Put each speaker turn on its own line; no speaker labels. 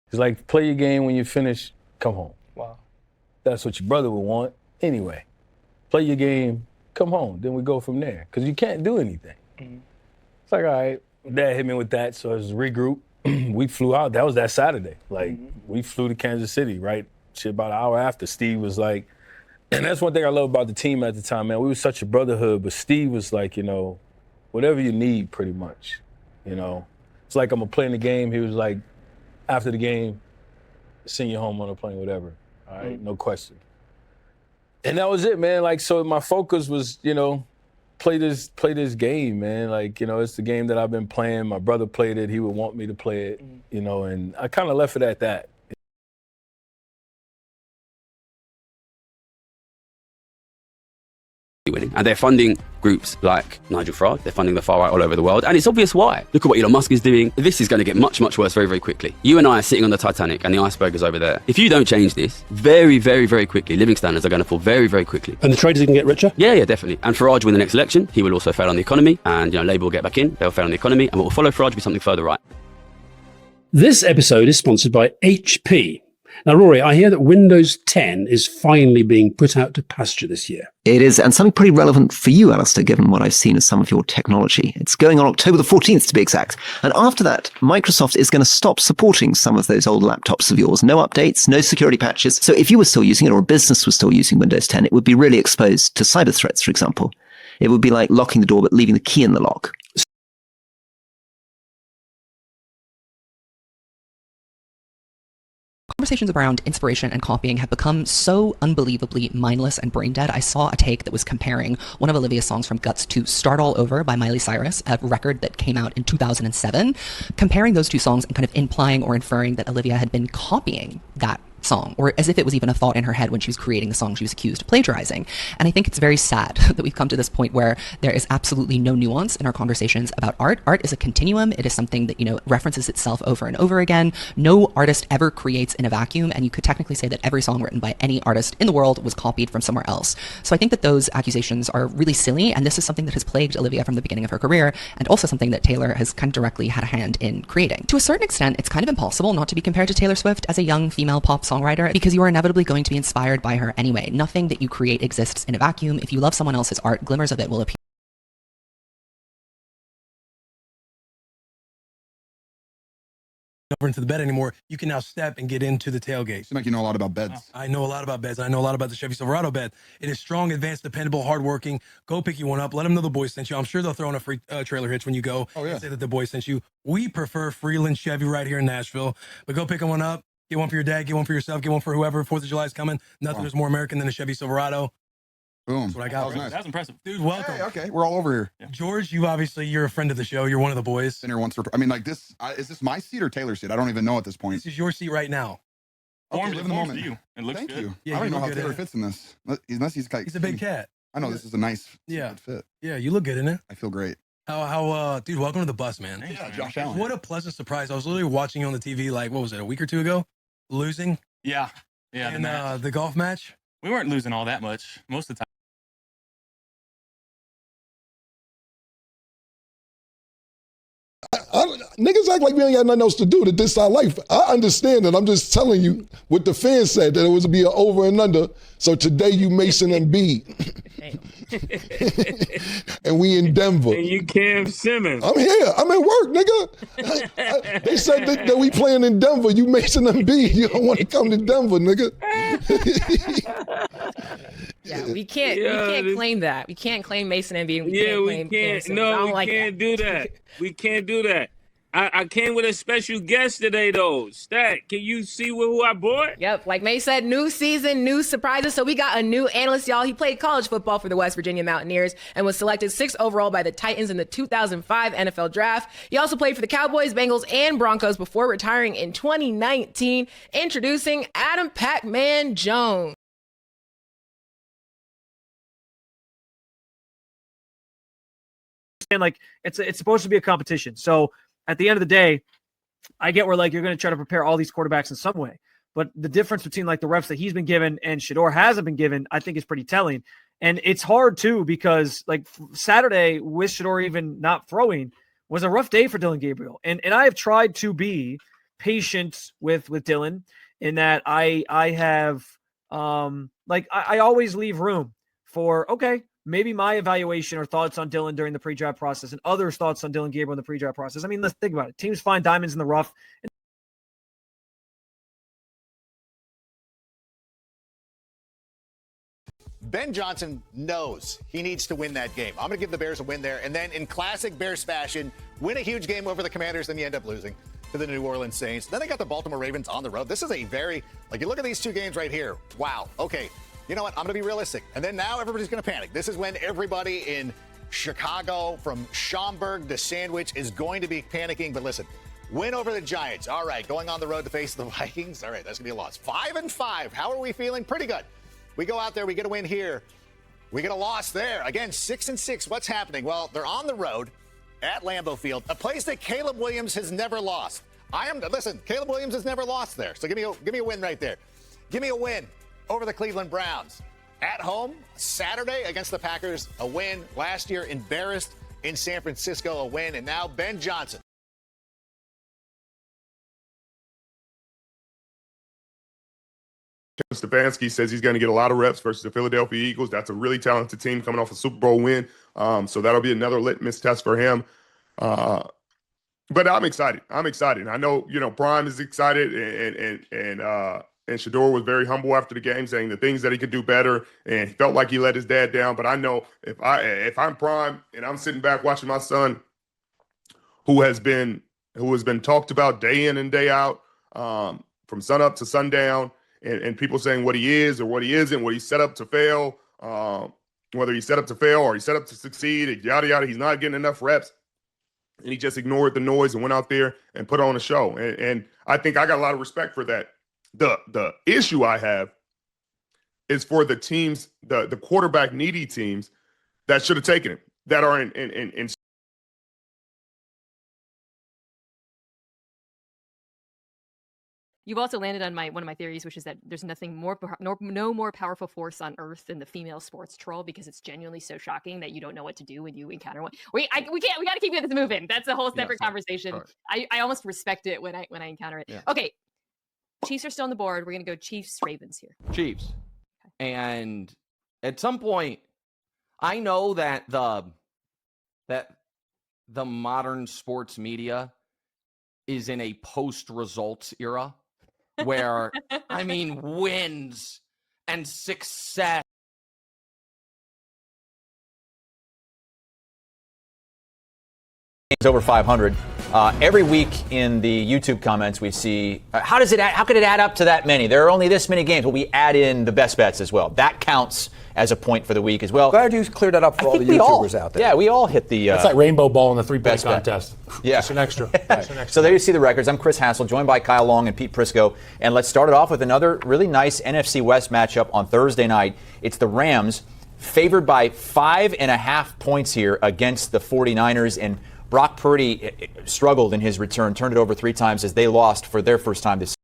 He's like, play your game. When you finish, come home.
Wow.
That's what your brother would want anyway. Play your game, come home. Then we go from there. Because you can't do anything.
Mm-hmm.
It's like, all right, Dad hit me with that, so it was regroup. We flew out. That was that Saturday. Like, we flew to Kansas City, right? Shit, about an hour after. Steve was like, and that's one thing I love about the team at the time, man. We were such a brotherhood, but Steve was like, whatever you need, pretty much. It's like I'm going to play in the game. He was like, after the game, send you home on a plane, whatever. All right, no question. And that was it, man. Like, so my focus was, play this game, man. Like, it's the game that I've been playing. My brother played it. He would want me to play it, and I kind of left it at that.
Winning. And they're funding groups like Nigel Farage. They're funding the far right all over the world. And it's obvious why. Look at what Elon Musk is doing. This is going to get much, much worse very, very quickly. You and I are sitting on the Titanic and the iceberg is over there. If you don't change this, very, very, very quickly, living standards are going to fall very, very quickly.
And the traders can get richer?
Yeah, definitely. And Farage win the next election. He will also fail on the economy. And, Labour will get back in. They'll fail on the economy. And what will follow Farage will be something further right.
This episode is sponsored by HP. Now, Rory, I hear that Windows 10 is finally being put out to pasture this year.
It is, and something pretty relevant for you, Alistair, given what I've seen of some of your technology. It's going on October the 14th, to be exact. And after that, Microsoft is going to stop supporting some of those old laptops of yours. No updates, no security patches. So if you were still using it, or a business was still using Windows 10, it would be really exposed to cyber threats, for example. It would be like locking the door but leaving the key in the lock.
Conversations around inspiration and copying have become so unbelievably mindless and brain dead. I saw a take that was comparing one of Olivia's songs from Guts to Start All Over by Miley Cyrus, a record that came out in 2007, comparing those two songs and kind of implying or inferring that Olivia had been copying that song, or as if it was even a thought in her head when she was creating the song she was accused of plagiarizing. And I think it's very sad that we've come to this point where there is absolutely no nuance in our conversations about art. Art is a continuum. It is something that, references itself over and over again. No artist ever creates in a vacuum, and you could technically say that every song written by any artist in the world was copied from somewhere else. So I think that those accusations are really silly, and this is something that has plagued Olivia from the beginning of her career, and also something that Taylor has kind of directly had a hand in creating. To a certain extent, it's kind of impossible not to be compared to Taylor Swift as a young female pop songwriter, because you are inevitably going to be inspired by her anyway. Nothing that you create exists in a vacuum. If you love someone else's art, glimmers of it will appear.
Over into the bed anymore, you can now step and get into the tailgate.
Seems like you know a lot about beds.
I know a lot about beds. I know a lot about the Chevy Silverado bed. It is strong, advanced, dependable, hardworking. Go pick you one up. Let them know the boys sent you. I'm sure they'll throw in a free trailer hitch when you go.
Oh, yeah.
And say that the boys sent you. We prefer Freeland Chevy right here in Nashville. But go pick one up. Get one for your dad. Get one for yourself. Get one for whoever. 4th of July is coming. Nothing is more American than a Chevy Silverado.
Boom.
That's what I got.
That was nice.
That was impressive.
Dude, welcome.
Hey, okay, we're all over here.
Yeah.
George, you're a friend of the show. You're one of the boys.
Been here once. Like this. Is this my seat or Taylor's seat? I don't even know at this point.
This is your seat right now.
Okay, live in the moment.
To you. It looks
Thank
good.
you.
Yeah,
I don't
you
know
look
how
good
Taylor
in it.
fits in this. Unless he's like.
He's a big cat.
I know this is a nice
Yeah.
fit.
Yeah, you look good in it.
I feel great.
Dude, welcome to the bus, man.
Thanks, man.
Josh Allen.
What a pleasant surprise. I was literally watching you on the TV, like, what was it, a week or two ago? Losing?
Yeah.
In the golf match?
We weren't losing all that much most of the time.
Niggas act like we ain't got nothing else to do, that this our life. I understand it. I'm just telling you what the fans said, that it was be an over and under. So today you Mason and B. And we in Denver.
And you Cam Simmons.
I'm here. I'm at work, nigga. They said that we playing in Denver. You Mason and B. You don't want to come to Denver, nigga.
Yeah, we can't claim that. We can't claim Mason and B.
We can't. No, we can't do that. We can't do that. I came with a special guest today, though. Stat, can you see who I brought?
Yep, like May said, new season, new surprises. So we got a new analyst, y'all. He played college football for the West Virginia Mountaineers and was selected 6th overall by the Titans in the 2005 NFL Draft. He also played for the Cowboys, Bengals, and Broncos before retiring in 2019. Introducing Adam Pac-Man Jones.
And like it's supposed to be a competition. So at the end of the day, I get where like you're going to try to prepare all these quarterbacks in some way, but the difference between like the reps that he's been given and Shedeur hasn't been given, I think is pretty telling. And it's hard too because like Saturday with Shedeur even not throwing was a rough day for Dylan Gabriel. And I have tried to be patient with Dylan in that I have I always leave room for, okay, maybe my evaluation or thoughts on Dylan during the pre-draft process and others' thoughts on Dylan Gabriel in the pre-draft process. I mean, let's think about it. Teams find diamonds in the rough.
Ben Johnson knows he needs to win that game. I'm going to give the Bears a win there. And then in classic Bears fashion, win a huge game over the Commanders, then you end up losing to the New Orleans Saints. Then they got the Baltimore Ravens on the road. This is a very, you look at these two games right here. Wow. Okay. You know what? I'm going to be realistic. And then now everybody's going to panic. This is when everybody in Chicago, from Schaumburg to Sandwich, is going to be panicking. But listen, win over the Giants. All right. Going on the road to face the Vikings. All right. That's going to be a loss. 5-5. How are we feeling? Pretty good. We go out there, we get a win here. We get a loss there. Again, 6-6. What's happening? Well, they're on the road at Lambeau Field, a place that Caleb Williams has never lost. Listen, Caleb Williams has never lost there. So give me a win right there. Give me a win over the Cleveland Browns. At home, Saturday against the Packers, a win. Last year, embarrassed in San Francisco, a win. And now Ben Johnson.
Stefanski says he's going to get a lot of reps versus the Philadelphia Eagles. That's a really talented team coming off a Super Bowl win. So that'll be another litmus test for him. But I'm excited. I know, Prime is excited and Shedeur was very humble after the game, saying the things that he could do better, and he felt like he let his dad down. But I know if I'm Prime and I'm sitting back watching my son, who has been talked about day in and day out, from sun up to sundown, and people saying what he is or what he isn't, what he's set up to fail, whether he's set up to fail or he's set up to succeed, yada, yada. He's not getting enough reps. And he just ignored the noise and went out there and put on a show. And I think I got a lot of respect for that. The issue I have is for the teams, the quarterback needy teams that should have taken him, that are in
You've also landed on one of my theories, which is that there's no more powerful force on earth than the female sports troll, because it's genuinely so shocking that you don't know what to do when you encounter one. We got to keep this moving. That's a whole separate conversation. Right. I almost respect it when I encounter it. Yeah. Okay, Chiefs are still on the board. We're gonna go Chiefs Ravens here.
Chiefs, okay. And at some point, I know that the modern sports media is in a post-results era. Where, I mean, wins and success.
Over 500. Every week in the YouTube comments we see, how could it add up to that many? There are only this many games. Well, we add in the best bets as well. That counts as a point for the week as well.
Glad you cleared that up for all the YouTubers out there.
Yeah, we all hit the...
That's like Rainbow Ball in the three-bet contest.
Yeah.
Just an extra.
So there you see the records. I'm Chris Hassel, joined by Kyle Long and Pete Prisco. And let's start it off with another really nice NFC West matchup on Thursday night. It's the Rams, favored by 5.5 points here against the 49ers. And Brock Purdy struggled in his return, turned it over 3 times as they lost for their first time this